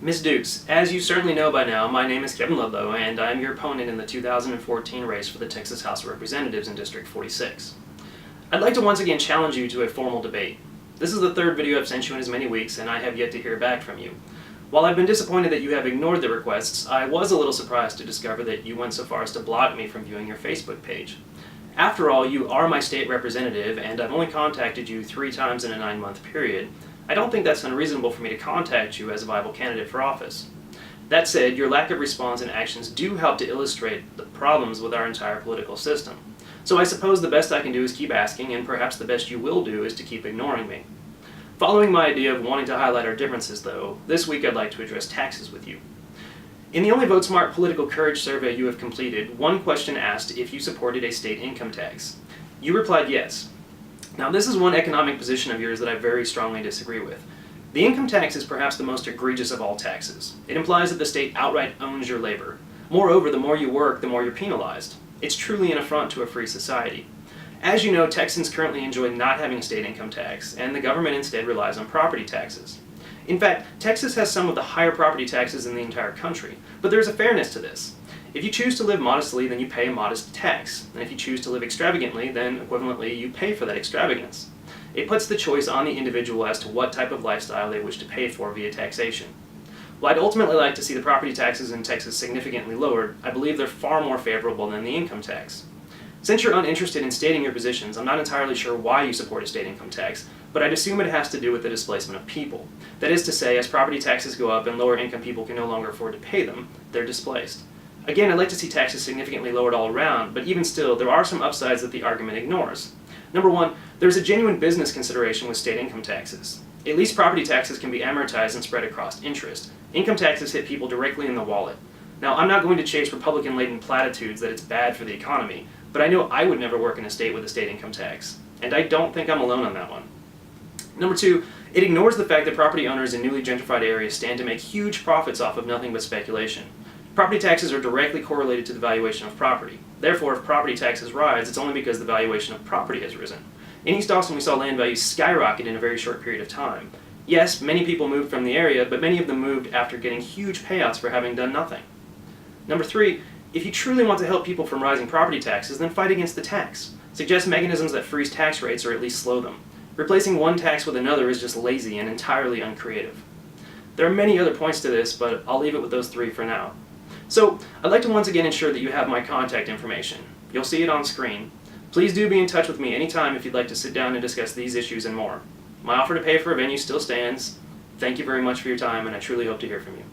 Ms. Dukes, as you certainly know by now, my name is Kevin Ludlow, and I am your opponent in the 2014 race for the Texas House of Representatives in District 46. I'd like to once again challenge you to a formal debate. This is the third video I've sent you in as many weeks, and I have yet to hear back from you. While I've been disappointed that you have ignored the requests, I was a little surprised to discover that you went so far as to block me from viewing your Facebook page. After all, you are my state representative, and I've only contacted you 3 times in a 9-month period. I don't think that's unreasonable for me to contact you as a viable candidate for office. That said, your lack of response and actions do help to illustrate the problems with our entire political system. So I suppose the best I can do is keep asking, and perhaps the best you will do is to keep ignoring me. Following my idea of wanting to highlight our differences, though, this week I'd like to address taxes with you. In the only VoteSmart Political Courage survey you have completed, one question asked if you supported a state income tax. You replied yes. Now, this is one economic position of yours that I very strongly disagree with. The income tax is perhaps the most egregious of all taxes. It implies that the state outright owns your labor. Moreover, the more you work, the more you're penalized. It's truly an affront to a free society. As you know, Texans currently enjoy not having a state income tax, and the government instead relies on property taxes. In fact, Texas has some of the higher property taxes in the entire country, but there's a fairness to this. If you choose to live modestly, then you pay a modest tax, and if you choose to live extravagantly, then equivalently you pay for that extravagance. It puts the choice on the individual as to what type of lifestyle they wish to pay for via taxation. While I'd ultimately like to see the property taxes in Texas significantly lowered, I believe they're far more favorable than the income tax. Since you're uninterested in stating your positions, I'm not entirely sure why you support a state income tax, but I'd assume it has to do with the displacement of people. That is to say, as property taxes go up and lower income people can no longer afford to pay them, they're displaced. Again, I'd like to see taxes significantly lowered all around, but even still, there are some upsides that the argument ignores. Number one, there's a genuine business consideration with state income taxes. At least property taxes can be amortized and spread across interest. Income taxes hit people directly in the wallet. Now, I'm not going to chase Republican-laden platitudes that it's bad for the economy, but I know I would never work in a state with a state income tax, and I don't think I'm alone on that one. Number two, it ignores the fact that property owners in newly gentrified areas stand to make huge profits off of nothing but speculation. Property taxes are directly correlated to the valuation of property. Therefore, if property taxes rise, it's only because the valuation of property has risen. In East Austin, we saw land values skyrocket in a very short period of time. Yes, many people moved from the area, but many of them moved after getting huge payouts for having done nothing. Number three, if you truly want to help people from rising property taxes, then fight against the tax. Suggest mechanisms that freeze tax rates or at least slow them. Replacing one tax with another is just lazy and entirely uncreative. There are many other points to this, but I'll leave it with those 3 for now. So, I'd like to once again ensure that you have my contact information. You'll see it on screen. Please do be in touch with me anytime if you'd like to sit down and discuss these issues and more. My offer to pay for a venue still stands. Thank you very much for your time, and I truly hope to hear from you.